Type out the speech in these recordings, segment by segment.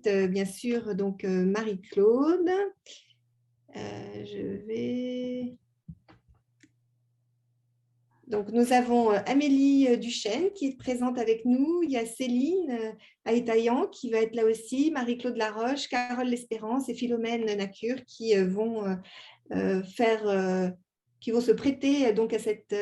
invite bien sûr donc Marie-Claude. Donc, nous avons Amélie Duchesne qui est présente avec nous. Il y a Céline Aïtaillan qui va être là aussi, Marie-Claude Laroche, Carole L'Espérance et Philomène Nacure qui vont qui vont se prêter donc à cet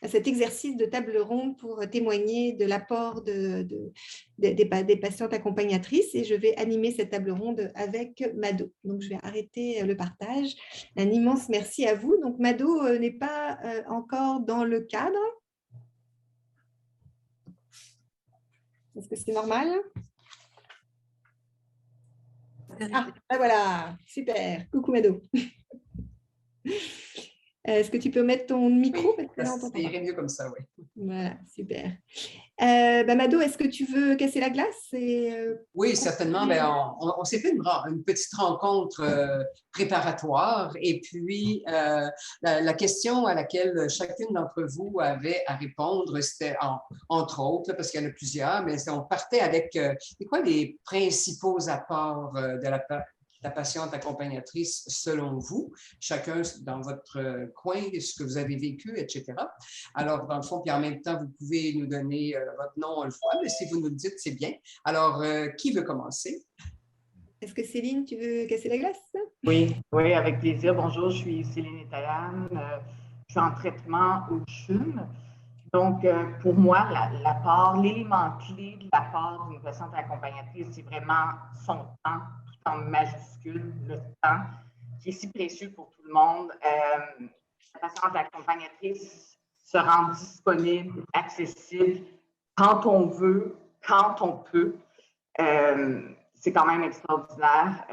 exercice de table ronde pour témoigner de l'apport des patientes accompagnatrices. Et je vais animer cette table ronde avec Mado. Donc, je vais arrêter le partage. Un immense merci à vous. Donc, Mado n'est pas encore dans le cadre. Est-ce que c'est normal? Ah, voilà, super. Coucou Mado. Est-ce que tu peux mettre ton micro? Oui, ça irait mieux comme ça, oui. Voilà, super. Mado, est-ce que tu veux casser la glace Oui, certainement. On s'est fait une petite rencontre préparatoire et puis la question à laquelle chacune d'entre vous avait à répondre, c'était entre autres, parce qu'il y en a plusieurs, mais on partait avec c'est quoi les principaux apports de la patiente accompagnatrice selon vous, chacun dans votre coin, ce que vous avez vécu, etc. Alors, dans le fond, puis en même temps, vous pouvez nous donner votre nom, on le voit, mais si vous nous le dites, c'est bien. Alors, qui veut commencer? Est-ce que Céline, tu veux casser la glace? Oui, oui, avec plaisir. Bonjour, je suis Céline Aïtaillan. Je suis en traitement au CHUM. Donc, pour moi, l'élément clé de l'apport d'une patiente accompagnatrice, c'est vraiment son temps, tout en majuscule, le temps, qui est si précieux pour tout le monde. La patiente accompagnatrice se rend disponible, accessible, quand on veut, quand on peut. C'est quand même extraordinaire.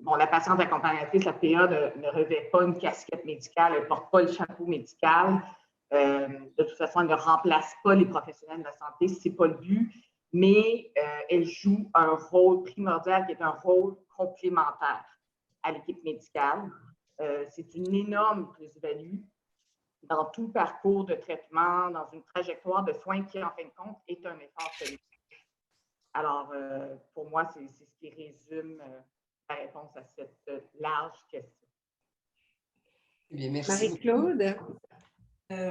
La patiente accompagnatrice, la PA, ne revêt pas une casquette médicale, elle ne porte pas le chapeau médical. De toute façon, elle ne remplace pas les professionnels de la santé, ce n'est pas le but, mais elle joue un rôle primordial qui est un rôle complémentaire à l'équipe médicale. C'est une énorme plus-value dans tout parcours de traitement, dans une trajectoire de soins qui, en fin de compte, est un effort collectif. Alors, pour moi, c'est ce qui résume la réponse à cette large question. Eh bien, merci. Marie-Claude?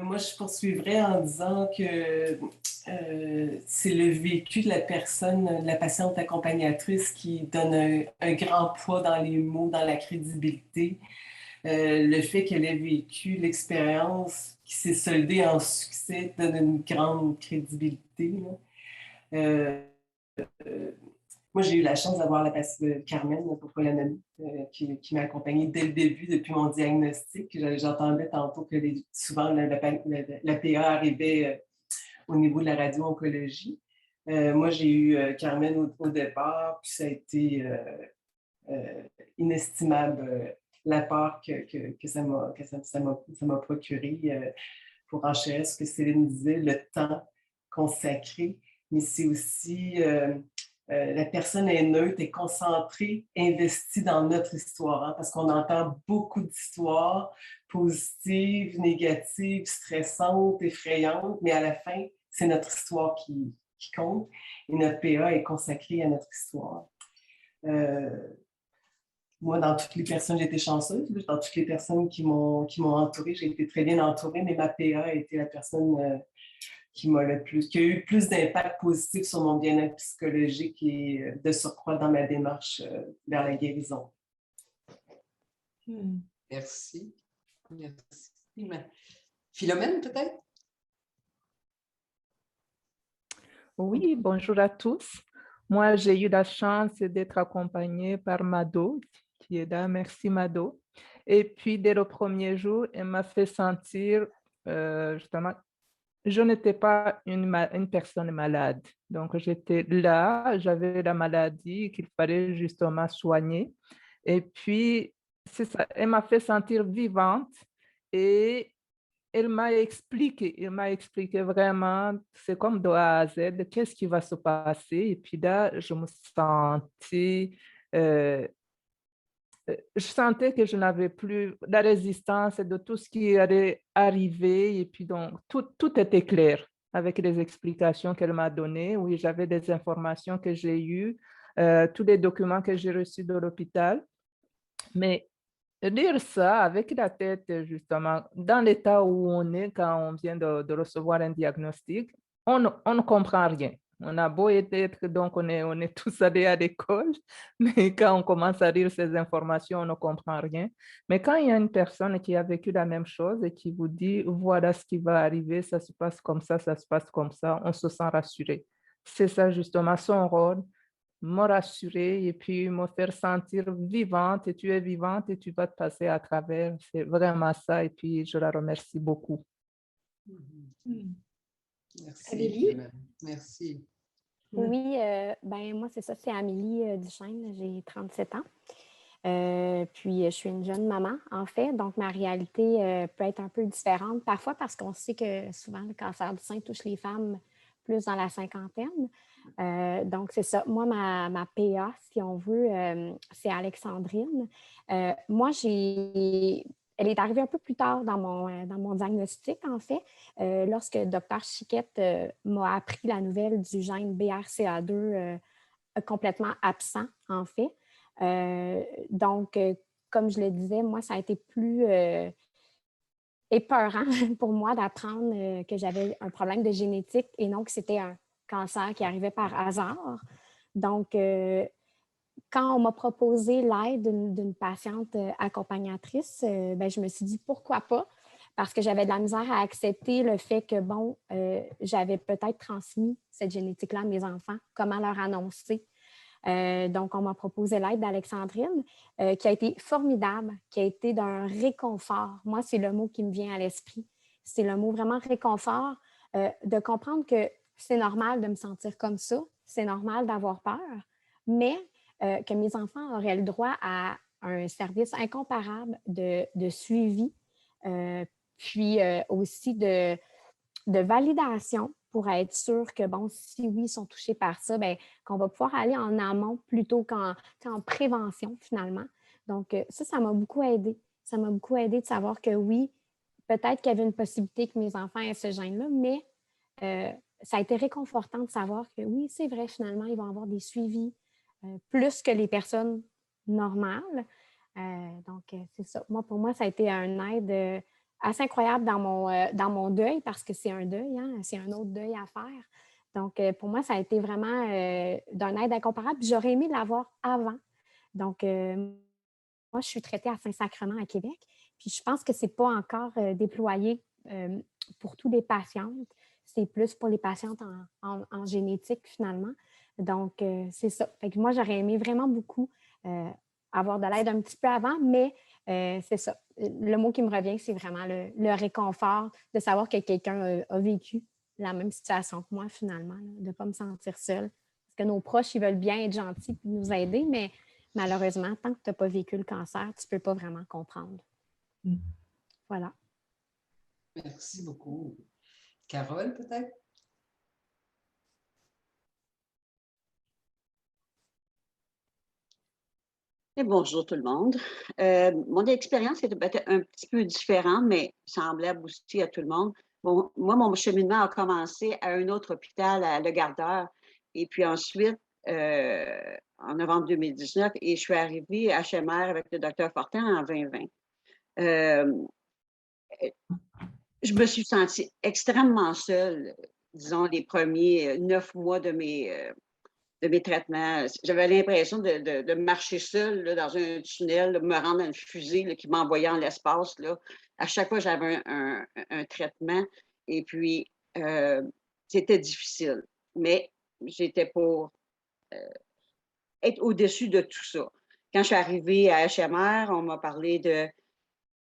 Moi, je poursuivrais en disant que c'est le vécu de la personne, de la patiente accompagnatrice qui donne un grand poids dans les mots, dans la crédibilité. Le fait qu'elle ait vécu l'expérience qui s'est soldée en succès donne une grande crédibilité. Moi, j'ai eu la chance d'avoir la patiente Carmen, pourquoi la nommer, qui m'a accompagnée dès le début, depuis mon diagnostic. J'entendais tantôt que souvent la PA arrivait au niveau de la radio-oncologie. Moi, j'ai eu Carmen au départ, puis ça a été inestimable l'apport que ça m'a procuré pour enchérir ce que Céline disait, le temps consacré, mais c'est aussi la personne est neutre, est concentrée, investie dans notre histoire, hein, parce qu'on entend beaucoup d'histoires positives, négatives, stressantes, effrayantes, mais à la fin, c'est notre histoire qui compte et notre PA est consacrée à notre histoire. Moi, dans toutes les personnes, j'ai été chanceuse. Dans toutes les personnes qui m'ont entourée, j'ai été très bien entourée, mais ma PA a été la personne qui a eu plus d'impact positif sur mon bien-être psychologique et de surcroît dans ma démarche vers la guérison. Merci. Merci. Philomène, peut-être? Oui, bonjour à tous. Moi, j'ai eu la chance d'être accompagnée par Mado, qui est là. Merci, Mado. Et puis, dès le premier jour, elle m'a fait sentir, justement, je n'étais pas une personne malade. Donc, j'étais là, j'avais la maladie qu'il fallait justement soigner. Et puis, c'est ça, elle m'a fait sentir vivante et elle m'a expliqué vraiment, c'est comme de A à Z, qu'est-ce qui va se passer. Et puis là, je me sentais, je sentais que je n'avais plus la résistance de tout ce qui allait arriver. Et puis donc, tout était clair avec les explications qu'elle m'a données. Oui, j'avais des informations que j'ai eues tous les documents que j'ai reçus de l'hôpital. Mais lire ça avec la tête, justement, dans l'état où on est quand on vient de recevoir un diagnostic, on ne comprend rien. On a beau être, donc on est tous allés à l'école, mais quand on commence à lire ces informations, on ne comprend rien. Mais quand il y a une personne qui a vécu la même chose et qui vous dit, voilà ce qui va arriver, ça se passe comme ça se passe comme ça, on se sent rassuré. C'est ça justement son rôle, me rassurer et puis me faire sentir vivante, et tu es vivante et tu vas te passer à travers. C'est vraiment ça et puis je la remercie beaucoup. Merci. Amélie? Merci. Oui, ben moi, c'est ça, c'est Amélie Duchesne, j'ai 37 ans. Puis, je suis une jeune maman, en fait, donc ma réalité peut être un peu différente parfois parce qu'on sait que souvent le cancer du sein touche les femmes plus dans la cinquantaine. Donc, c'est ça. Moi, ma PA, si on veut, c'est Alexandrine. Moi, elle est arrivée un peu plus tard dans mon diagnostic, en fait, lorsque le docteur Chiquette m'a appris la nouvelle du gène BRCA2 complètement absent, en fait. Donc, comme je le disais, moi, ça a été plus épeurant pour moi d'apprendre que j'avais un problème de génétique et non que c'était un cancer qui arrivait par hasard. Donc, quand on m'a proposé l'aide d'une patiente accompagnatrice, ben, je me suis dit pourquoi pas, parce que j'avais de la misère à accepter le fait que, bon, j'avais peut-être transmis cette génétique-là à mes enfants, comment leur annoncer. Donc, on m'a proposé l'aide d'Alexandrine, qui a été formidable, qui a été d'un réconfort. Moi, c'est le mot qui me vient à l'esprit. C'est le mot vraiment réconfort, de comprendre que c'est normal de me sentir comme ça, c'est normal d'avoir peur, mais que mes enfants auraient le droit à un service incomparable de suivi, puis aussi de validation pour être sûr que, bon, si oui, ils sont touchés par ça, bien, qu'on va pouvoir aller en amont plutôt qu'en prévention, finalement. Donc, ça m'a beaucoup aidé. Ça m'a beaucoup aidé de savoir que oui, peut-être qu'il y avait une possibilité que mes enfants aient ce gène-là, mais ça a été réconfortant de savoir que oui, c'est vrai, finalement, ils vont avoir des suivis plus que les personnes normales. Donc, c'est ça. Moi, pour moi, ça a été un aide assez incroyable dans mon deuil parce que c'est un deuil, hein, c'est un autre deuil à faire. Donc, pour moi, ça a été vraiment d'un aide incomparable. J'aurais aimé l'avoir avant. Donc, moi, je suis traitée à Saint-Sacrement à Québec. Puis, je pense que ce n'est pas encore déployé pour tous les patientes. C'est plus pour les patientes en génétique, finalement. Donc, c'est ça. Fait que moi, j'aurais aimé vraiment beaucoup avoir de l'aide un petit peu avant, mais c'est ça. Le mot qui me revient, c'est vraiment le réconfort de savoir que quelqu'un a vécu la même situation que moi, finalement, là, de ne pas me sentir seule. Parce que nos proches, ils veulent bien être gentils et nous aider, mais malheureusement, tant que tu n'as pas vécu le cancer, tu ne peux pas vraiment comprendre. Voilà. Merci beaucoup. Carole, peut-être? Et bonjour tout le monde. Mon expérience était peut-être un petit peu différente, mais semblable aussi à tout le monde. Bon, moi, mon cheminement a commencé à un autre hôpital, à Le Gardeur. Et puis ensuite, en novembre 2019, et je suis arrivée à HMR avec le docteur Fortin en 2020. Je me suis sentie extrêmement seule, disons, les premiers 9 mois de mes traitements. J'avais l'impression de marcher seule là, dans un tunnel, de me rendre à une fusée là, qui m'envoyait en l'espace. Là. À chaque fois, j'avais un traitement et puis c'était difficile. Mais j'étais pour être au-dessus de tout ça. Quand je suis arrivée à HMR, on m'a parlé du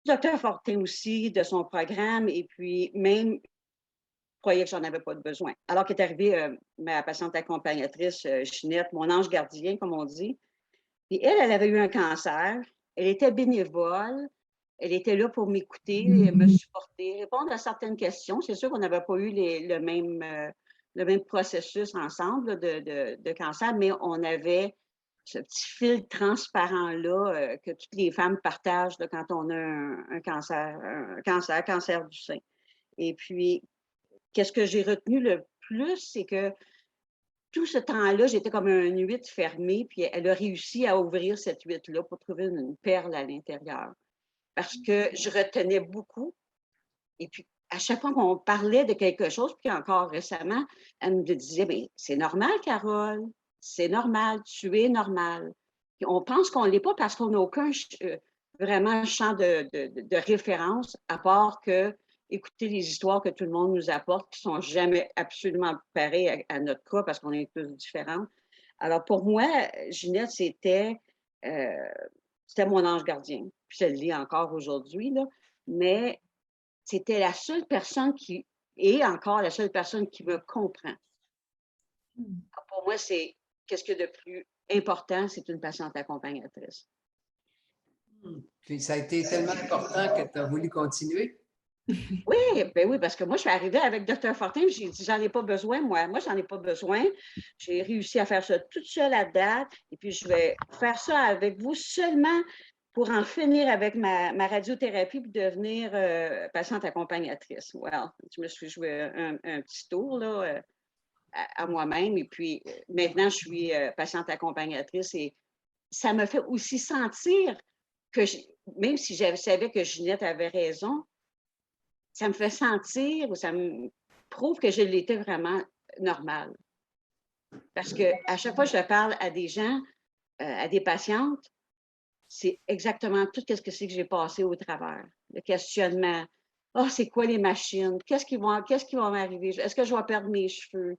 docteur Fortin aussi, de son programme et puis même croyais que j'en avais pas de besoin. Alors qu'est arrivée ma patiente accompagnatrice, Ginette, mon ange gardien, comme on dit. Puis elle avait eu un cancer. Elle était bénévole. Elle était là pour m'écouter, me supporter, répondre à certaines questions. C'est sûr qu'on n'avait pas eu le même processus ensemble de cancer, mais on avait ce petit fil transparent-là que toutes les femmes partagent là, quand on a un cancer du sein. Et puis, qu'est-ce que j'ai retenu le plus, c'est que tout ce temps-là, j'étais comme un huître fermée, puis elle a réussi à ouvrir cette huître-là pour trouver une perle à l'intérieur. Parce que je retenais beaucoup. Et puis, à chaque fois qu'on parlait de quelque chose, puis encore récemment, elle me disait, mais c'est normal, Carole, c'est normal, tu es normal. Puis on pense qu'on ne l'est pas parce qu'on n'a aucun vraiment champ de référence, à part que écouter les histoires que tout le monde nous apporte, qui ne sont jamais absolument pareilles à notre cas parce qu'on est tous différents. Alors, pour moi, Ginette, c'était mon ange gardien. Puis je le lis encore aujourd'hui, là. Mais c'était la seule personne qui est encore la seule personne qui me comprend. Pour moi, c'est qu'est-ce que de plus important, c'est une patiente accompagnatrice. Puis ça a été tellement important que tu as voulu continuer. Oui, ben oui, parce que moi, je suis arrivée avec Dr. Fortin, j'ai dit, j'en ai pas besoin, moi. Moi, j'en ai pas besoin. J'ai réussi à faire ça toute seule à date, et puis je vais faire ça avec vous seulement pour en finir avec ma radiothérapie et devenir patiente accompagnatrice. Well, je me suis joué un petit tour là, à moi-même, et puis maintenant, je suis patiente accompagnatrice, et ça me fait aussi sentir que, même si je savais que Ginette avait raison, ça me fait sentir, ou ça me prouve que je l'étais vraiment normale. Parce qu'à chaque fois que je parle à des gens, à des patientes, c'est exactement tout ce que c'est que j'ai passé au travers. Le questionnement. Ah, oh, c'est quoi les machines? Qu'est-ce qui va m'arriver? Est-ce que je vais perdre mes cheveux?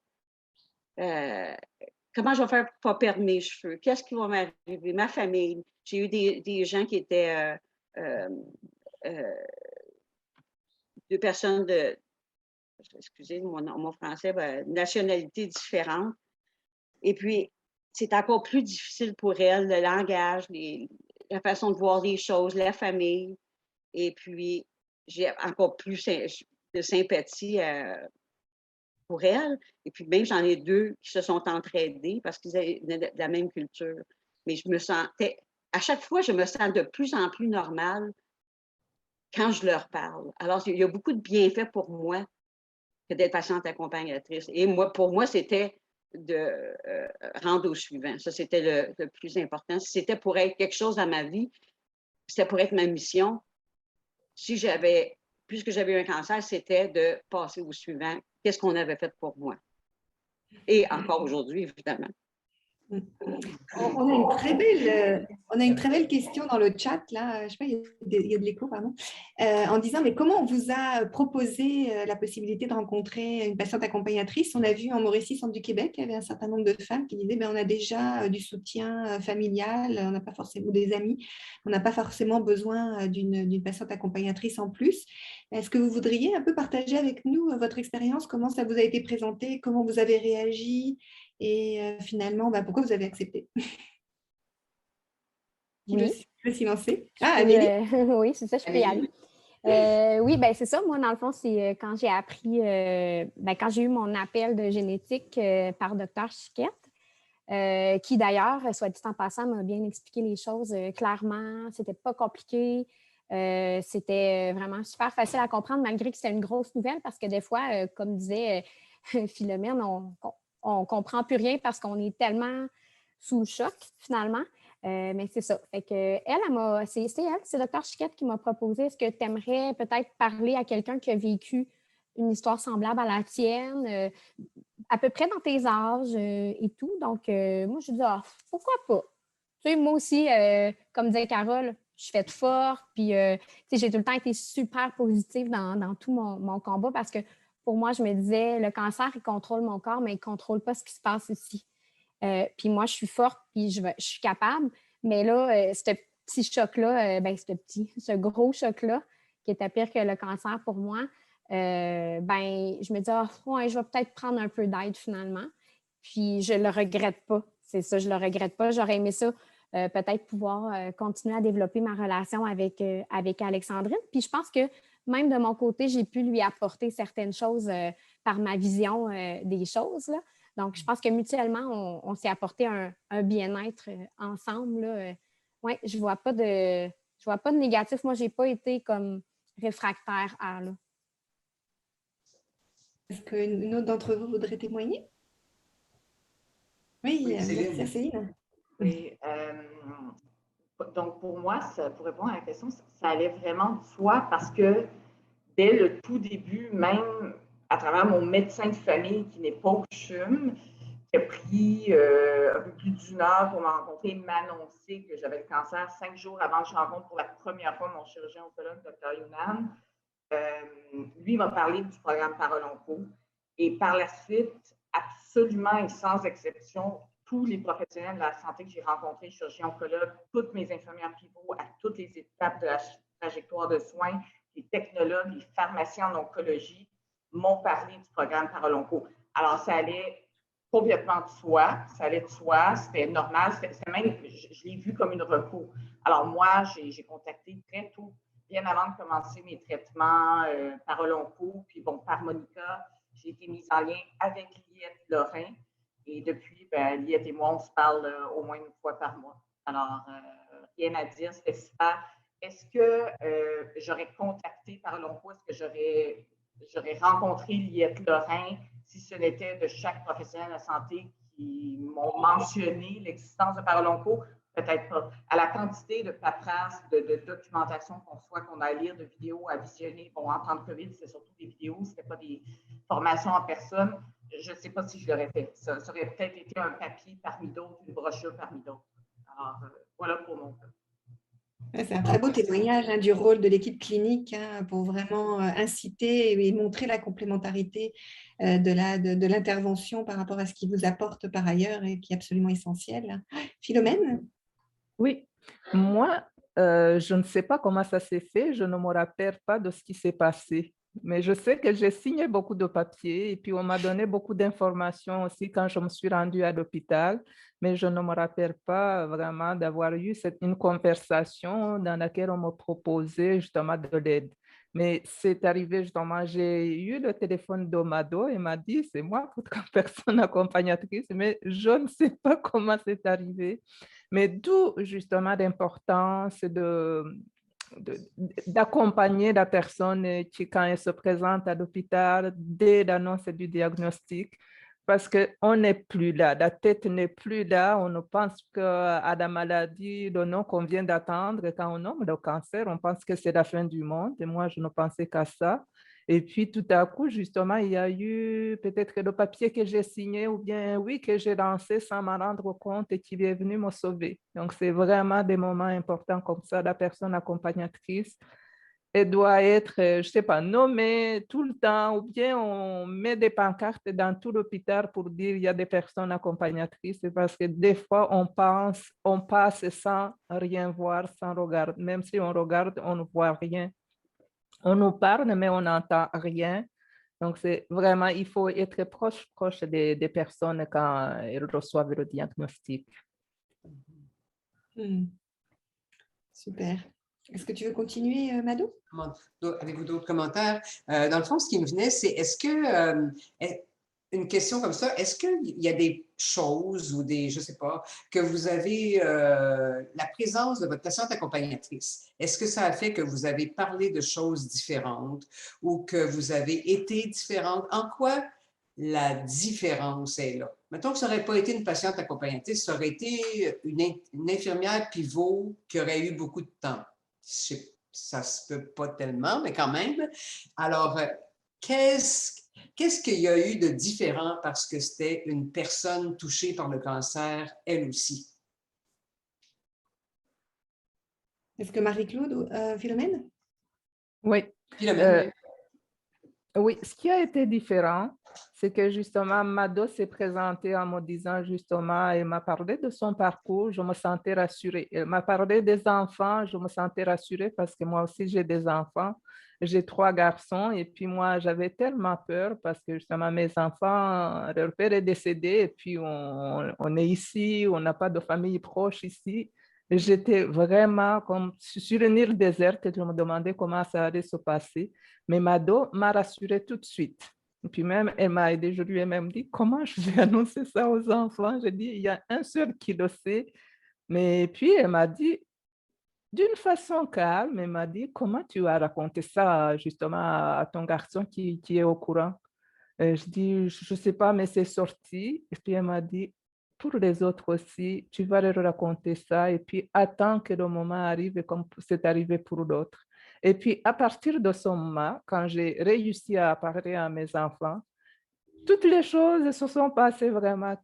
Comment je vais faire pour ne pas perdre mes cheveux? Qu'est-ce qui va m'arriver? Ma famille. J'ai eu des gens qui étaient deux personnes de, excusez mon français, nationalités différentes. Et puis, c'est encore plus difficile pour elles, le langage, la façon de voir les choses, la famille. Et puis, j'ai encore plus de sympathie pour elles. Et puis, même, j'en ai deux qui se sont entraidés parce qu'ils venaient de la même culture. Mais je me sentais, à chaque fois, je me sens de plus en plus normale quand je leur parle. Alors, il y a beaucoup de bienfaits pour moi que d'être patiente accompagnatrice. Et moi, pour moi, c'était de rendre au suivant. Ça, c'était le plus important. Si c'était pour être quelque chose dans ma vie, c'était pour être ma mission. Puisque j'avais eu un cancer, c'était de passer au suivant. Qu'est-ce qu'on avait fait pour moi? Et encore aujourd'hui, évidemment. On a une très belle question dans le chat, là, je sais pas, il y a de l'écho, pardon, en disant, mais comment on vous a proposé la possibilité de rencontrer une patiente accompagnatrice? On a vu en Mauricie, Centre du Québec, il y avait un certain nombre de femmes qui disaient, on a déjà du soutien familial, on n'a pas forcément, ou des amis, on n'a pas forcément besoin d'une patiente accompagnatrice en plus. Est-ce que vous voudriez un peu partager avec nous votre expérience, comment ça vous a été présenté, comment vous avez réagi? Et finalement, pourquoi vous avez accepté? Oui. Qui veut s'y lancer? Amélie? Oui, c'est ça, je peux y aller. Oui, c'est ça. Moi, dans le fond, c'est quand j'ai appris, quand j'ai eu mon appel de génétique par Dr. Chiquette, qui d'ailleurs, soit dit en passant, m'a bien expliqué les choses clairement. C'était pas compliqué. C'était vraiment super facile à comprendre, malgré que c'était une grosse nouvelle, parce que des fois, comme disait Philomène, on ne comprend plus rien parce qu'on est tellement sous le choc, finalement. Mais c'est ça. Fait que c'est Dr. Chiquette qui m'a proposé, est-ce que tu aimerais peut-être parler à quelqu'un qui a vécu une histoire semblable à la tienne, à peu près dans tes âges et tout. Donc, moi, je dis, pourquoi pas? Tu sais, moi aussi, comme disait Carole, je suis faite forte, puis j'ai tout le temps été super positive dans tout mon combat parce que pour moi, je me disais, le cancer, il contrôle mon corps, mais il ne contrôle pas ce qui se passe ici. Puis moi, je suis forte, puis je suis capable. Mais là, ce petit choc-là, ce gros choc-là, qui était pire que le cancer pour moi, je me dis, je vais peut-être prendre un peu d'aide finalement. Puis je ne le regrette pas. C'est ça, je ne le regrette pas. J'aurais aimé ça, peut-être pouvoir continuer à développer ma relation avec Alexandrine. Puis je pense que même de mon côté, j'ai pu lui apporter certaines choses par ma vision des choses, là. Donc, je pense que mutuellement, on s'est apporté un bien-être ensemble, là. Oui, je ne vois pas de négatif. Moi, je n'ai pas été comme réfractaire à, là. Est-ce qu'une autre d'entre vous voudrait témoigner? Oui, Oui, merci Céline. Céline. Oui, donc pour moi, pour répondre à la question, ça allait vraiment de soi parce que dès le tout début, même à travers mon médecin de famille qui n'est pas au CHUM, qui a pris un peu plus d'une heure pour me rencontrer et m'annoncer que j'avais le cancer 5 jours avant que je rencontre pour la première fois mon chirurgien oncologue, Dr. Younan. Lui m'a parlé du programme Parole Onco. Et par la suite, absolument et sans exception, tous les professionnels de la santé que j'ai rencontrés, chirurgiens oncologues, toutes mes infirmières pivots à toutes les étapes de la trajectoire de soins, les technologues, les pharmaciens en oncologie m'ont parlé du programme Parole Onco. Alors, ça allait complètement de soi, ça allait de soi, c'était normal, c'était même, je l'ai vu comme une recours. Alors, moi, j'ai contacté très tôt, bien avant de commencer mes traitements Parole Onco, puis bon, par Monica, j'ai été mise en lien avec Liette Lorrain. Et depuis, Liette et moi, on se parle au moins une fois par mois. Alors, rien à dire, c'était super. Est-ce que j'aurais contacté Parole Onco? Est-ce que j'aurais rencontré Liette Lorrain si ce n'était de chaque professionnel de la santé qui m'ont mentionné l'existence de Parole Onco? Peut-être pas. À la quantité de paperasse, de documentation qu'on soit, qu'on a à lire, de vidéos à visionner. Bon, en temps de COVID, c'était surtout des vidéos, ce n'était pas des formations en personne. Je ne sais pas si je l'aurais fait. Ça aurait peut-être été un papier parmi d'autres, une brochure parmi d'autres. Alors, voilà pour mon cas. C'est un très beau témoignage du rôle de l'équipe clinique pour vraiment inciter et montrer la complémentarité de l'intervention par rapport à ce qui vous apporte par ailleurs et qui est absolument essentiel. Philomène? Oui, moi, je ne sais pas comment ça s'est fait, je ne me rappelle pas de ce qui s'est passé, mais je sais que j'ai signé beaucoup de papiers et puis on m'a donné beaucoup d'informations aussi quand je me suis rendue à l'hôpital, mais je ne me rappelle pas vraiment d'avoir eu une conversation dans laquelle on me proposait justement de l'aide. Mais c'est arrivé justement, j'ai eu le téléphone d'Omado et m'a dit, c'est moi votre personne accompagnatrice, mais je ne sais pas comment c'est arrivé. Mais d'où justement l'importance d'accompagner la personne qui, quand elle se présente à l'hôpital, dès l'annonce du diagnostic, parce qu'on n'est plus là, la tête n'est plus là, on ne pense qu'à la maladie, le nom qu'on vient d'attendre, et quand on nomme le cancer, on pense que c'est la fin du monde, et moi, je ne pensais qu'à ça. Et puis, tout à coup, justement, il y a eu peut-être le papier que j'ai signé ou bien, oui, que j'ai lancé sans m'en rendre compte et qui est venu me sauver. Donc, c'est vraiment des moments importants comme ça. La personne accompagnatrice, elle doit être, je ne sais pas, nommée tout le temps ou bien on met des pancartes dans tout l'hôpital pour dire il y a des personnes accompagnatrices parce que des fois, on passe sans rien voir, sans regarder. Même si on regarde, on ne voit rien. On nous parle, mais on n'entend rien. Donc, c'est vraiment, il faut être proche des personnes quand elles reçoivent le diagnostic. Super. Est-ce que tu veux continuer, Mado? Avez-vous d'autres commentaires? Dans le fond, ce qui me venait, c'est est-ce que, une question comme ça, est-ce qu'il y a des choses ou des, je ne sais pas, que vous avez, la présence de votre patiente accompagnatrice, est-ce que ça a fait que vous avez parlé de choses différentes ou que vous avez été différente? En quoi la différence est là? Mettons que ça n'aurait pas été une patiente accompagnatrice, ça aurait été une infirmière pivot qui aurait eu beaucoup de temps. Ça se peut pas tellement, mais quand même. Alors, qu'est-ce qu'il y a eu de différent parce que c'était une personne touchée par le cancer, elle aussi? Est-ce que Marie-Claude ou Philomène? Oui. Philomène. Oui, ce qui a été différent, c'est que justement, Mado s'est présentée en me disant justement, elle m'a parlé de son parcours, je me sentais rassurée. Elle m'a parlé des enfants, je me sentais rassurée parce que moi aussi j'ai des enfants. J'ai 3 garçons et puis moi, j'avais tellement peur parce que justement, mes enfants, leur père est décédé et puis on est ici, on n'a pas de famille proche ici. J'étais vraiment comme sur une île déserte et je me demandais comment ça allait se passer. Mais Mado m'a rassurée tout de suite. Et puis même, elle m'a aidée. Je lui ai même dit, comment je vais annoncer ça aux enfants? J'ai dit, il y a un seul qui le sait. Mais puis, elle m'a dit, d'une façon calme, elle m'a dit, comment tu as raconté ça justement à ton garçon qui est au courant? Je dis, je ne sais pas, mais c'est sorti. Et puis, elle m'a dit, pour les autres aussi, tu vas leur raconter ça et puis attends que le moment arrive comme c'est arrivé pour d'autres. Et puis, à partir de ce moment, quand j'ai réussi à parler à mes enfants, toutes les choses se sont passées vraiment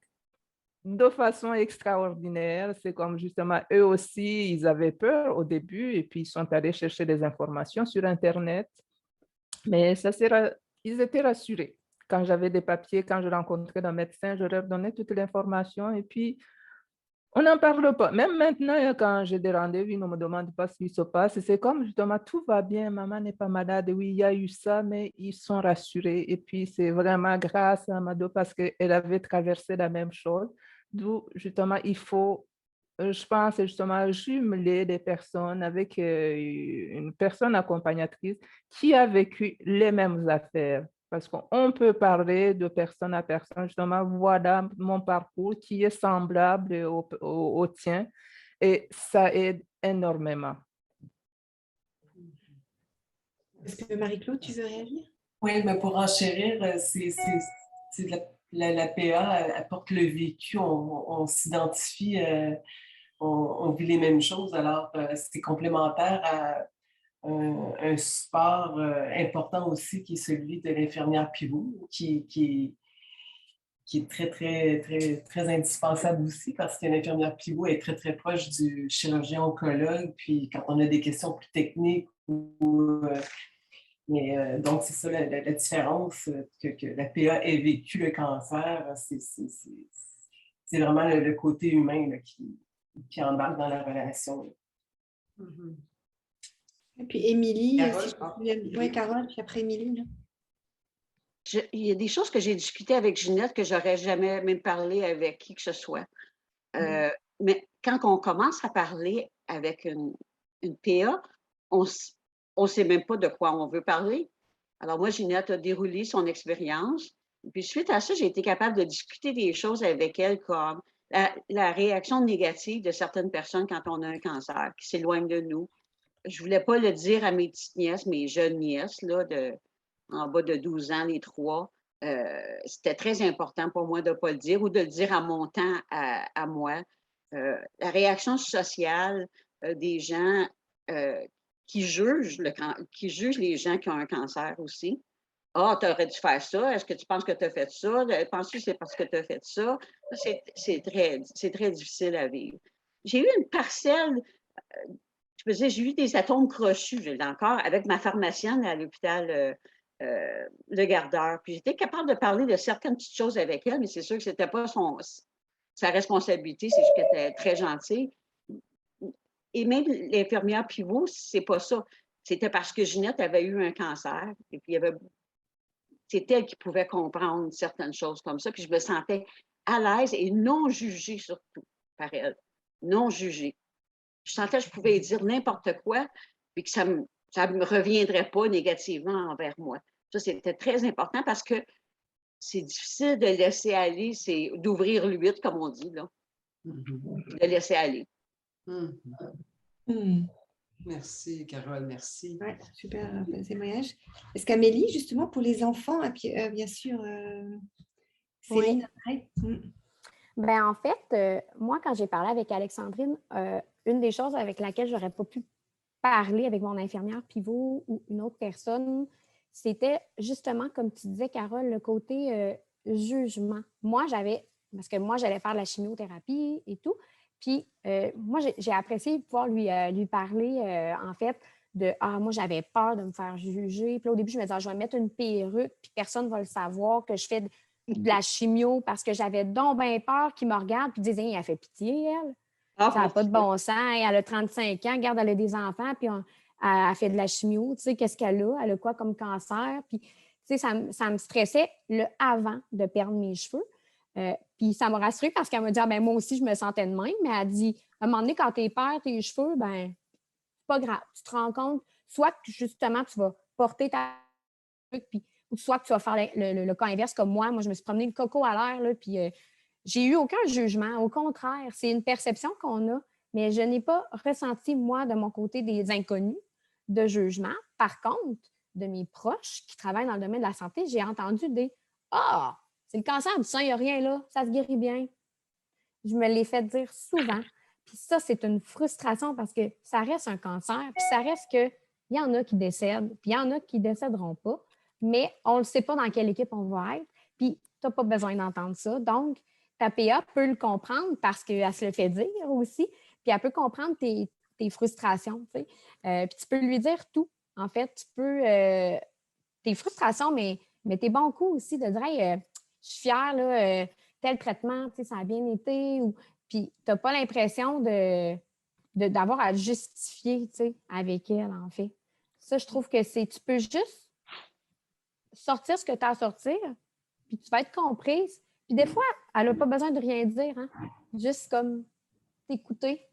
de façon extraordinaire. C'est comme justement, eux aussi, ils avaient peur au début et puis ils sont allés chercher des informations sur Internet. Mais ils étaient rassurés. Quand j'avais des papiers, quand je rencontrais un médecin, je leur donnais toute l'information et puis on n'en parle pas. Même maintenant, quand j'ai des rendez-vous, ils ne me demandent pas ce qui se passe. C'est comme justement, tout va bien, maman n'est pas malade. Oui, il y a eu ça, mais ils sont rassurés. Et puis, c'est vraiment grâce à Mado parce qu'elle avait traversé la même chose. D'où, justement, il faut, je pense, justement, jumeler des personnes avec une personne accompagnatrice qui a vécu les mêmes affaires. Parce qu'on peut parler de personne à personne, justement, voilà mon parcours qui est semblable au tien et ça aide énormément. Est-ce que Marie-Claude, tu veux réagir? Oui, mais pour enchérir, la PA apporte le vécu, on s'identifie, on vit les mêmes choses, alors c'est complémentaire à un support important aussi qui est celui de l'infirmière pivot, qui est très, très, très, très indispensable aussi parce que l'infirmière pivot est très, très proche du chirurgien oncologue, puis quand on a des questions plus techniques donc, c'est ça la différence, que la PA ait vécu le cancer, c'est vraiment le côté humain là, qui embarque dans la relation. Et puis Émilie, Carole, Carole, puis après Émilie. Il y a des choses que j'ai discutées avec Ginette que j'aurais jamais même parlé avec qui que ce soit. Mais quand on commence à parler avec une PA, on ne sait même pas de quoi on veut parler. Alors moi, Ginette a déroulé son expérience. Puis suite à ça, j'ai été capable de discuter des choses avec elle comme la réaction négative de certaines personnes quand on a un cancer, qui s'éloignent de nous. Je ne voulais pas le dire à mes petites nièces, mes jeunes nièces, là, en bas de 12 ans, les trois. C'était très important pour moi de ne pas le dire ou de le dire à mon temps, à moi. La réaction sociale des gens qui jugent les gens qui ont un cancer aussi. Ah, tu aurais dû faire ça. Est-ce que tu penses que tu as fait ça? Penses-tu que c'est parce que tu as fait ça? C'est très difficile à vivre. J'ai eu une parcelle, j'ai eu des atomes crochus, je l'ai encore, avec ma pharmacienne à l'hôpital Le Gardeur. Puis j'étais capable de parler de certaines petites choses avec elle, mais c'est sûr que ce n'était pas sa responsabilité, c'est juste qu'elle était très gentille. Et même l'infirmière pivot, c'est pas ça. C'était parce que Ginette avait eu un cancer. Et puis, c'est elle qui pouvait comprendre certaines choses comme ça. Puis, je me sentais à l'aise et non jugée surtout par elle. Non jugée. Je sentais que je pouvais dire n'importe quoi, puis que ça me reviendrait pas négativement envers moi. Ça, c'était très important parce que c'est difficile de laisser aller, c'est d'ouvrir l'huître, comme on dit, là. De laisser aller. Merci, Carole, merci. Ouais, super témoignage. Est-ce qu'Amélie, justement, pour les enfants, et puis, bien sûr, Céline, après. Ben, en fait, moi, quand j'ai parlé avec Alexandrine, une des choses avec laquelle je n'aurais pas pu parler avec mon infirmière pivot ou une autre personne, c'était justement, comme tu disais, Carole, le côté jugement. Parce que moi, j'allais faire de la chimiothérapie et tout. Puis, moi, j'ai apprécié pouvoir lui parler, en fait, moi, j'avais peur de me faire juger. Puis là, au début, je me disais, je vais mettre une perruque, puis personne ne va le savoir que je fais de la chimio parce que j'avais donc bien peur qu'il me regarde puis disait, elle fait pitié, elle. Ça n'a pas de bon sens. Elle a 35 ans, regarde, elle a des enfants, puis elle fait de la chimio. Tu sais, qu'est-ce qu'elle a? Elle a quoi comme cancer? Puis, tu sais, ça me stressait avant de perdre mes cheveux. Puis ça m'a rassurée parce qu'elle m'a dit, moi aussi, je me sentais de même. Mais elle dit, à un moment donné, quand tu perds tes cheveux, c'est pas grave. Tu te rends compte, soit que justement, tu vas porter ta truc, puis ou soit que tu vas faire le cas inverse comme moi. Moi, je me suis promenée le coco à l'air, là, puis j'ai eu aucun jugement. Au contraire, c'est une perception qu'on a, mais je n'ai pas ressenti, moi, de mon côté, des inconnus de jugement. Par contre, de mes proches qui travaillent dans le domaine de la santé, j'ai entendu des « Ah, c'est le cancer du sang, il n'y a rien là, ça se guérit bien. » je me l'ai fait dire souvent. Puis ça, c'est une frustration parce que ça reste un cancer, puis ça reste qu'il y en a qui décèdent, puis il y en a qui ne décéderont pas, mais on ne sait pas dans quelle équipe on va être, puis tu n'as pas besoin d'entendre ça. Donc, ta PA peut le comprendre parce qu'elle se le fait dire aussi, puis elle peut comprendre tes frustrations, tu sais. Puis tu peux lui dire tout. En fait, tu peux... tes frustrations, mais tes bons coups aussi, de dire hey, je suis fière, là, tel traitement, ça a bien été. Puis tu n'as pas l'impression d'avoir à justifier avec elle, en fait. Ça, je trouve que tu peux juste sortir ce que tu as à sortir, puis tu vas être comprise. Puis des fois, elle n'a pas besoin de rien dire, hein? Juste comme t'écouter,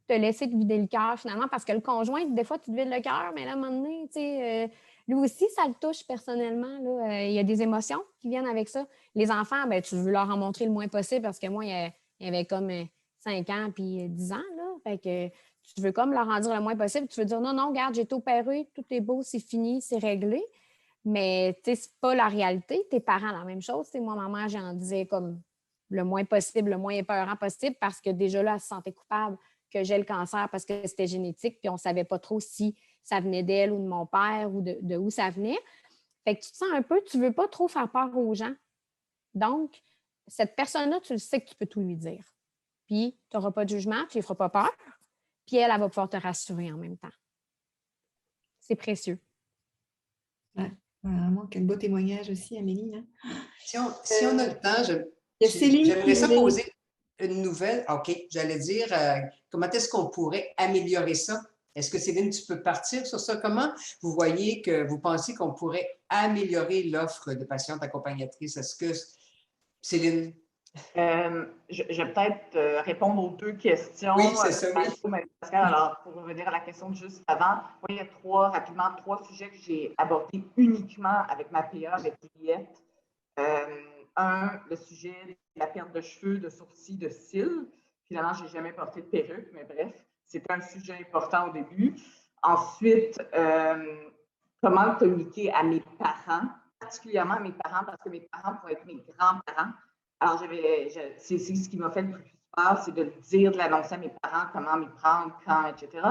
te laisser te vider le cœur finalement, parce que le conjoint, des fois, tu te vides le cœur, mais là, à un moment donné, lui aussi, ça le touche personnellement. Là. Il y a des émotions qui viennent avec ça. Les enfants, ben, tu veux leur en montrer le moins possible parce que moi, il y avait comme 5 ans puis 10 ans. Là. Fait que tu veux comme leur en dire le moins possible. Tu veux dire non, non, regarde, j'ai été opérée, tout est beau, c'est fini, c'est réglé. Mais c'est pas la réalité. Tes parents, la même chose. Moi, ma mère, j'en disais comme le moins possible, le moins épeurant possible parce que déjà là, elle se sentait coupable que j'ai le cancer parce que c'était génétique puis on ne savait pas trop si ça venait d'elle ou de mon père ou de où ça venait. Fait que tu te sens un peu, tu ne veux pas trop faire peur aux gens. Donc, cette personne-là, tu le sais que tu peux tout lui dire. Puis, tu n'auras pas de jugement, tu ne lui feras pas peur. Puis, elle va pouvoir te rassurer en même temps. C'est précieux. Ouais, vraiment, quel beau témoignage aussi, Amélie. Hein? Si on a le temps, Céline j'aimerais ça poser une nouvelle. OK, j'allais dire, comment est-ce qu'on pourrait améliorer ça? Est-ce que Céline, tu peux partir sur ça? Comment vous voyez que vous pensez qu'on pourrait améliorer l'offre de patientes accompagnatrices? Est-ce que, Céline? Je vais peut-être répondre aux 2 questions. Oui, c'est ça, oui. Alors, pour revenir à la question de juste avant, il y a rapidement 3 sujets que j'ai abordés uniquement avec ma PA, avec Juliette. Le sujet de la perte de cheveux, de sourcils, de cils. Finalement, je n'ai jamais porté de perruque, mais bref, c'était un sujet important au début. Ensuite, comment communiquer à mes parents, particulièrement à mes parents, parce que mes parents pourraient être mes grands-parents. Alors, c'est ce qui m'a fait le plus peur, c'est de le dire, de l'annoncer à mes parents, comment m'y prendre, quand, etc.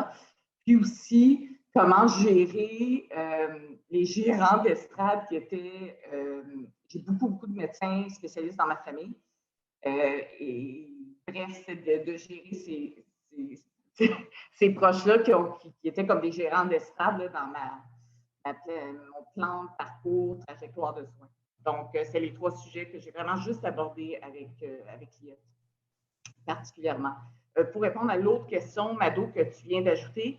Puis aussi, comment gérer les gérants d'estrade qui étaient... j'ai beaucoup de médecins spécialistes dans ma famille. Et bref, c'est de gérer ces proches-là qui étaient comme des gérants d'estrade là, dans mon plan de parcours, trajectoire de soins. Donc, c'est les 3 sujets que j'ai vraiment juste abordés avec Liette, particulièrement. Pour répondre à l'autre question, Mado, que tu viens d'ajouter,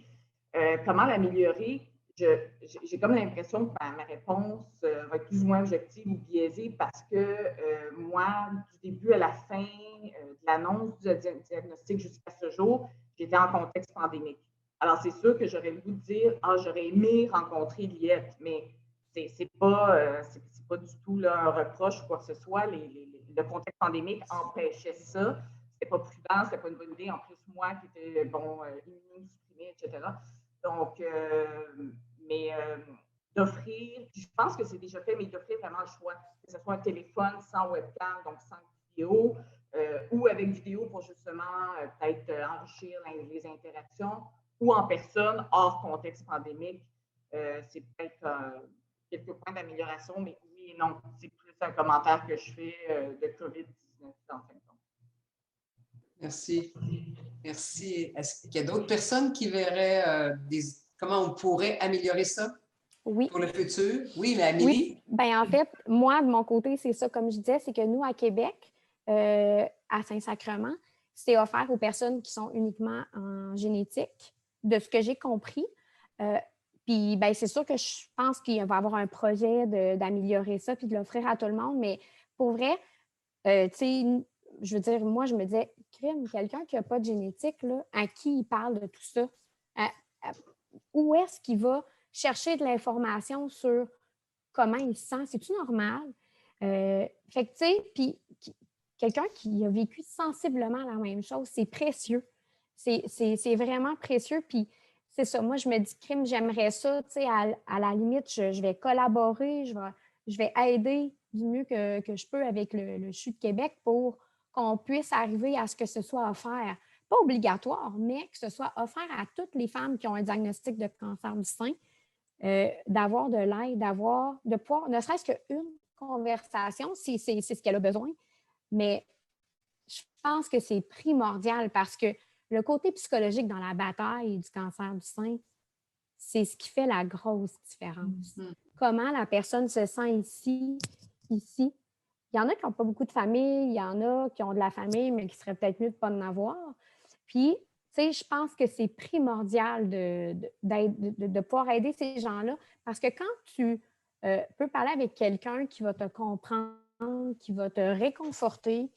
comment l'améliorer? J'ai comme l'impression que ma réponse va être plus ou moins objective ou biaisée parce que moi, du début à la fin de l'annonce du diagnostic jusqu'à ce jour, j'étais en contexte pandémique. Alors, c'est sûr que j'aurais le goût de dire « Ah, j'aurais aimé rencontrer Liette », mais c'est pas du tout là, un reproche ou quoi que ce soit. Le contexte pandémique empêchait ça. C'était pas prudent, c'était pas une bonne idée. En plus, moi qui étais, immunosupprimée, etc. Donc, d'offrir, je pense que c'est déjà fait, mais d'offrir vraiment le choix, que ce soit un téléphone sans webcam, donc sans vidéo, ou avec vidéo pour justement peut-être enrichir les interactions, ou en personne, hors contexte pandémique. C'est peut-être quelques points d'amélioration, mais oui et non. C'est plus un commentaire que je fais de COVID-19 en fin de compte. Merci. Merci. Est-ce qu'il y a d'autres personnes qui verraient comment on pourrait améliorer ça pour le futur? Oui, mais Amélie? Oui, bien, en fait, moi, de mon côté, c'est ça, comme je disais, c'est que nous, à Québec, à Saint-Sacrement, c'est offert aux personnes qui sont uniquement en génétique, de ce que j'ai compris. Puis, ben, c'est sûr que je pense qu'il va y avoir un projet d'améliorer ça puis de l'offrir à tout le monde, mais pour vrai, tu sais, je veux dire, moi, je me disais, crime, quelqu'un qui n'a pas de génétique, là, à qui il parle de tout ça? Où est-ce qu'il va chercher de l'information sur comment il se sent? C'est-tu normal? Fait que, tu sais, puis quelqu'un qui a vécu sensiblement la même chose, c'est précieux. C'est vraiment précieux. Puis, c'est ça. Moi, je me dis, crime, j'aimerais ça, tu sais, à la limite, je vais collaborer, je vais aider du mieux que je peux avec le CHU de Québec pour qu'on puisse arriver à ce que ce soit offert. Pas obligatoire, mais que ce soit offert à toutes les femmes qui ont un diagnostic de cancer du sein, d'avoir de l'aide, de pouvoir, ne serait-ce qu'une conversation, si c'est ce qu'elle a besoin. Mais je pense que c'est primordial parce que le côté psychologique dans la bataille du cancer du sein, c'est ce qui fait la grosse différence. Comment la personne se sent ici. Il y en a qui n'ont pas beaucoup de famille, il y en a qui ont de la famille, mais qui serait peut-être mieux de ne pas en avoir. Puis, tu sais, je pense que c'est primordial de pouvoir aider ces gens-là parce que quand tu peux parler avec quelqu'un qui va te comprendre, qui va te réconforter,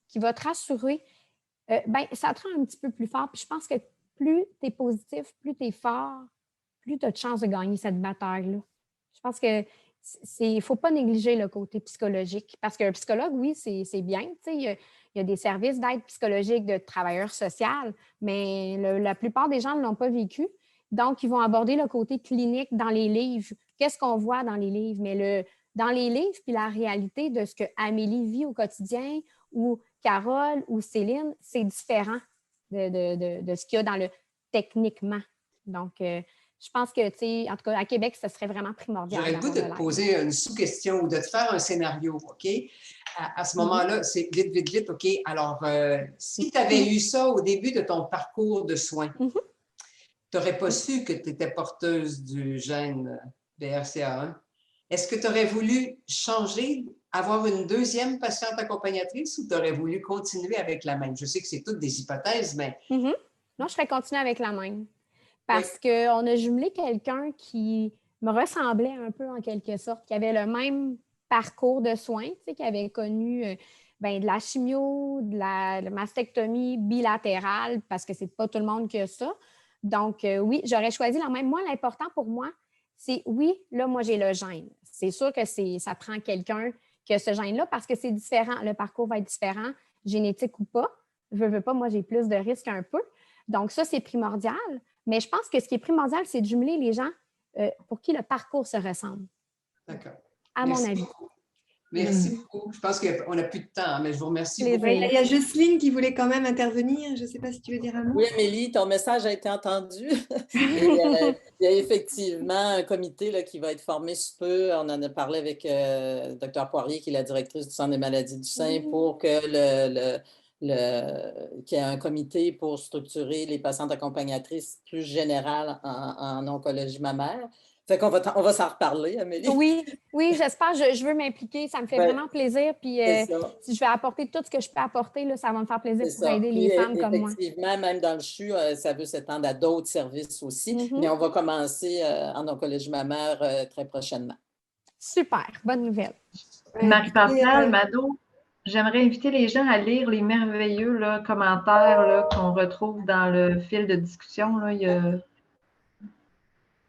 qui va te rassurer, ça te rend un petit peu plus fort. Puis je pense que plus tu es positif, plus tu es fort, plus tu as de chances de gagner cette bataille-là. Je pense que il ne faut pas négliger le côté psychologique parce qu'un psychologue, oui, c'est bien. Il y a des services d'aide psychologique de travailleurs sociaux, mais la plupart des gens ne l'ont pas vécu. Donc, ils vont aborder le côté clinique dans les livres. Qu'est-ce qu'on voit dans les livres? Mais dans les livres, puis la réalité de ce que Amélie vit au quotidien ou Carole ou Céline, c'est différent de ce qu'il y a dans le techniquement. Donc, je pense que, tu sais, en tout cas, à Québec, ce serait vraiment primordial. J'aurais le goût de te poser une sous-question ou de te faire un scénario, OK? À ce moment-là, c'est vite, OK? Alors, si tu avais eu ça au début de ton parcours de soins, tu n'aurais pas su que tu étais porteuse du gène BRCA1. Est-ce que tu aurais voulu changer, avoir une deuxième patiente accompagnatrice ou tu aurais voulu continuer avec la même? Je sais que c'est toutes des hypothèses, mais... Non, je serais continuer avec la même. Parce qu'on a jumelé quelqu'un qui me ressemblait un peu en quelque sorte, qui avait le même parcours de soins, tu sais, qui avait connu de la chimio, de la mastectomie bilatérale, parce que c'est pas tout le monde qui a ça. Donc, oui, j'aurais choisi la même. Moi, l'important pour moi, c'est oui, là, moi, j'ai le gène. C'est sûr que ça prend quelqu'un qui a ce gène-là parce que c'est différent. Le parcours va être différent, génétique ou pas. Veux pas, moi, j'ai plus de risques un peu. Donc, ça, c'est primordial. Mais je pense que ce qui est primordial, c'est de jumeler les gens pour qui le parcours se ressemble. D'accord. À mon avis. Merci beaucoup. Je pense qu'on n'a plus de temps, mais je vous remercie beaucoup. Il y a Jocelyne qui voulait quand même intervenir. Je ne sais pas si tu veux dire un mot. Oui, Amélie, ton message a été entendu. Il y a effectivement un comité là, qui va être formé sous peu. On en a parlé avec Dr Poirier, qui est la directrice du Centre des maladies du sein, pour que qu'il y ait un comité pour structurer les patientes accompagnatrices plus générales en oncologie mammaire. Fait qu'on on va s'en reparler, Amélie. Oui, j'espère. Je veux m'impliquer. Ça me fait vraiment plaisir. Puis si je vais apporter tout ce que je peux apporter, là, ça va me faire plaisir pour aider les femmes comme moi. Effectivement, même dans le CHU, ça veut s'étendre à d'autres services aussi. Mais on va commencer en oncologie mammaire très prochainement. Super. Bonne nouvelle. Marie-Pascale, Mado, j'aimerais inviter les gens à lire les merveilleux commentaires qu'on retrouve dans le fil de discussion. Là.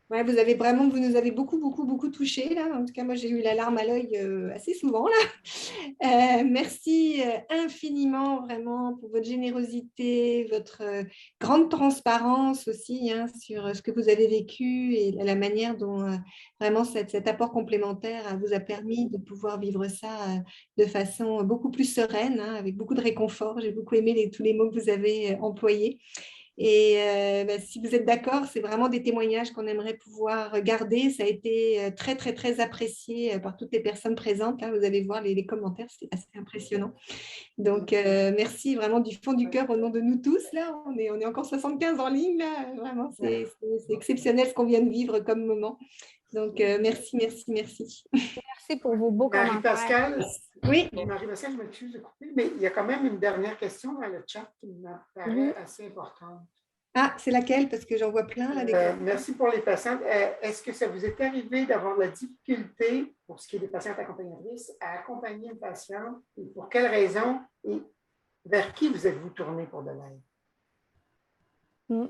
Ouais, vous nous avez beaucoup touchés là. En tout cas, moi, j'ai eu la larme à l'œil assez souvent là. Merci infiniment vraiment pour votre générosité, votre grande transparence aussi sur ce que vous avez vécu et la manière dont vraiment cet apport complémentaire vous a permis de pouvoir vivre ça de façon beaucoup plus sereine, avec beaucoup de réconfort. J'ai beaucoup aimé tous les mots que vous avez employés. Et si vous êtes d'accord, c'est vraiment des témoignages qu'on aimerait pouvoir garder. Ça a été très, très, très apprécié par toutes les personnes présentes. Là, vous allez voir les commentaires, c'est assez impressionnant. Donc, merci vraiment du fond du cœur au nom de nous tous. Là, on est encore 75 en ligne. Là. Vraiment, c'est exceptionnel ce qu'on vient de vivre comme moment. Donc, merci. Merci pour vos beaux commentaires. Marie-Pascale, oui. Marie-Pascale, je m'excuse de couper, mais il y a quand même une dernière question dans le chat qui me paraît assez importante. Ah, c'est laquelle? Parce que j'en vois plein. Là, merci pour les patientes. Est-ce que ça vous est arrivé d'avoir la difficulté, pour ce qui est des patientes accompagnatrices, à accompagner une patiente et pour quelles raisons et vers qui vous êtes-vous tourné pour de l'aide?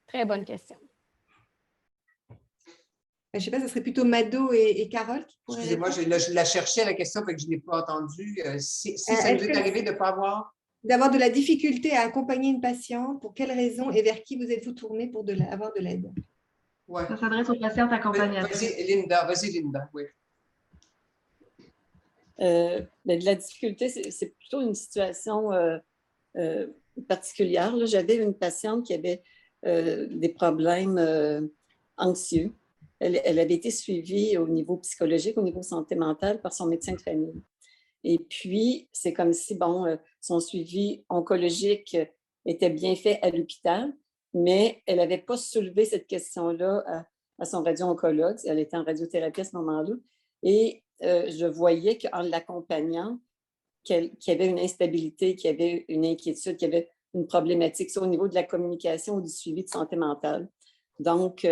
Très bonne question. Je ne sais pas, ce serait plutôt Mado et Carole qui pourraient... Excusez-moi, je la cherchais la question, que je n'ai pas entendue. Si ça vous est arrivé de ne pas avoir... D'avoir de la difficulté à accompagner une patiente, pour quelles raisons et vers qui vous êtes-vous tourné pour avoir de l'aide? Ouais. Ça s'adresse aux patientes accompagnatrices. Vas-y, Linda, oui. De la difficulté, c'est plutôt une situation particulière. Là, j'avais une patiente qui avait des problèmes anxieux. Elle avait été suivie au niveau psychologique, au niveau santé mentale par son médecin de famille. Et puis, c'est comme si, son suivi oncologique était bien fait à l'hôpital, mais elle n'avait pas soulevé cette question-là à son radio-oncologue. Elle était en radiothérapie à ce moment-là. Et je voyais qu'en l'accompagnant, qu'il y avait une instabilité, qu'il y avait une inquiétude, qu'il y avait une problématique, soit au niveau de la communication ou du suivi de santé mentale. Donc,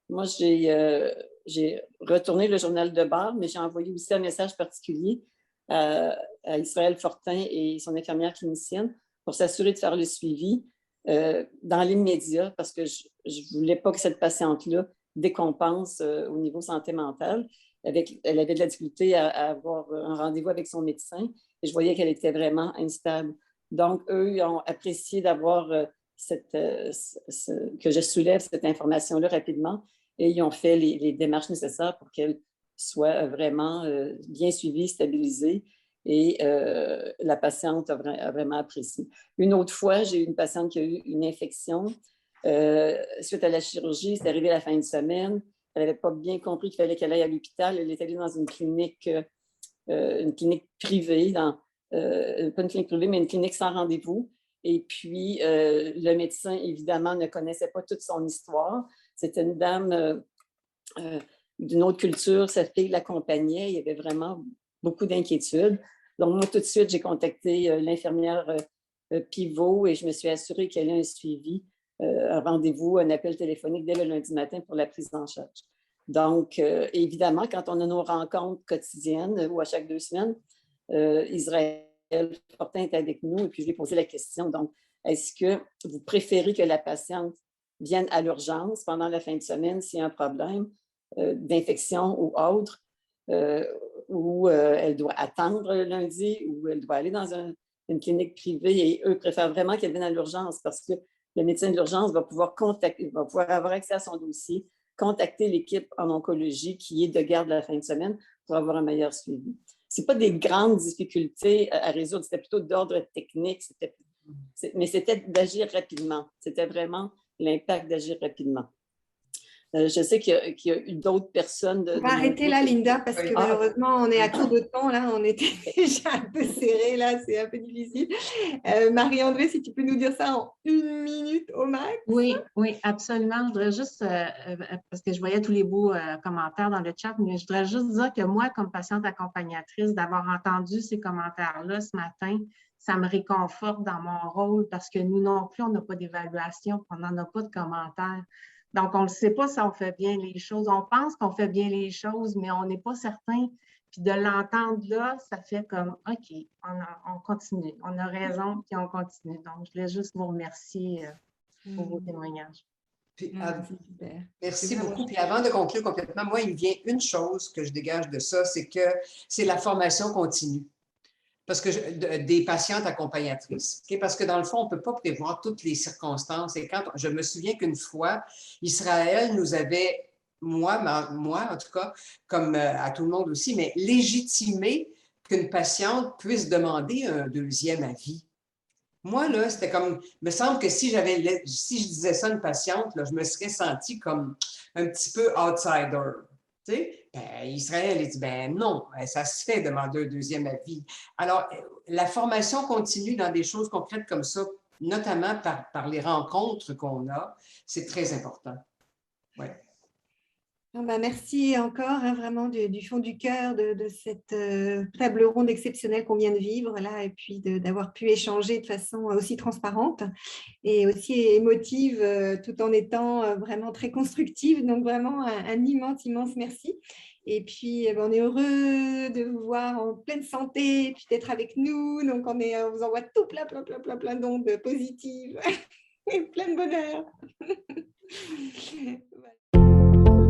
moi, j'ai retourné le journal de bord, mais j'ai envoyé aussi un message particulier à Israël Fortin et son infirmière clinicienne pour s'assurer de faire le suivi dans l'immédiat parce que je ne voulais pas que cette patiente-là décompense au niveau santé mentale. Elle avait de la difficulté à avoir un rendez-vous avec son médecin et je voyais qu'elle était vraiment instable. Donc, eux, ils ont apprécié d'avoir que je soulève cette information-là rapidement et ils ont fait les démarches nécessaires pour qu'elle soit vraiment bien suivie, stabilisée et la patiente a vraiment apprécié. Une autre fois, j'ai eu une patiente qui a eu une infection suite à la chirurgie. C'est arrivé à la fin de semaine. Elle n'avait pas bien compris qu'il fallait qu'elle aille à l'hôpital. Elle est allée dans une clinique privée, pas une clinique privée, mais une clinique sans rendez-vous. Et puis, le médecin, évidemment, ne connaissait pas toute son histoire. C'était une dame d'une autre culture. Sa fille l'accompagnait. Il y avait vraiment beaucoup d'inquiétudes. Donc, moi, tout de suite, j'ai contacté l'infirmière pivot et je me suis assurée qu'elle ait un suivi, un rendez-vous, un appel téléphonique dès le lundi matin pour la prise en charge. Donc, évidemment, quand on a nos rencontres quotidiennes ou à chaque 2 semaines, Israël Fortin est avec nous et puis je lui ai posé la question. Donc, est-ce que vous préférez que la patiente vienne à l'urgence pendant la fin de semaine s'il y a un problème d'infection ou autre, ou elle doit attendre lundi ou elle doit aller dans une clinique privée et eux préfèrent vraiment qu'elle vienne à l'urgence parce que le médecin de l'urgence va pouvoir avoir accès à son dossier, contacter l'équipe en oncologie qui est de garde la fin de semaine pour avoir un meilleur suivi. Ce n'est pas des grandes difficultés à résoudre, c'était plutôt d'ordre technique, mais c'était d'agir rapidement. C'était vraiment l'impact d'agir rapidement. Je sais qu'il y a eu d'autres personnes. On va arrêter là, Linda, parce que malheureusement, on est à court de temps. Là, on était déjà un peu serré. Là, c'est un peu difficile. Marie-André, si tu peux nous dire ça en 1 minute au max. Oui, absolument. Je voudrais juste, parce que je voyais tous les beaux commentaires dans le chat, mais je voudrais juste dire que moi, comme patiente accompagnatrice, d'avoir entendu ces commentaires-là ce matin, ça me réconforte dans mon rôle parce que nous non plus, on n'a pas d'évaluation, on n'en a pas de commentaires. Donc, on ne sait pas si on fait bien les choses. On pense qu'on fait bien les choses, mais on n'est pas certain. Puis de l'entendre là, ça fait comme, OK, on continue. On a raison, puis on continue. Donc, je voulais juste vous remercier pour vos témoignages. Puis, merci beaucoup. Puis avant de conclure complètement, moi, il me vient une chose que je dégage de ça, c'est que c'est la formation continue. Parce que des patientes accompagnatrices. Okay? Parce que dans le fond, on ne peut pas prévoir toutes les circonstances. Et quand je me souviens qu'une fois, Israël nous avait, moi en tout cas, comme à tout le monde aussi, mais légitimé qu'une patiente puisse demander un deuxième avis. Moi, là, c'était comme, il me semble que si je disais ça à une patiente, là, je me serais sentie comme un petit peu outsider. Tu sais? Israël, il dit, non, ça se fait demander un deuxième avis. Alors, la formation continue dans des choses concrètes comme ça, notamment par les rencontres qu'on a, c'est très important. Ouais. Merci encore, vraiment du fond du cœur de cette table ronde exceptionnelle qu'on vient de vivre là, et puis d'avoir pu échanger de façon aussi transparente et aussi émotive, tout en étant vraiment très constructive. Donc vraiment un immense merci. Et puis on est heureux de vous voir en pleine santé et puis d'être avec nous. Donc on vous envoie tout plein d'ondes positives et plein de bonheur. Voilà.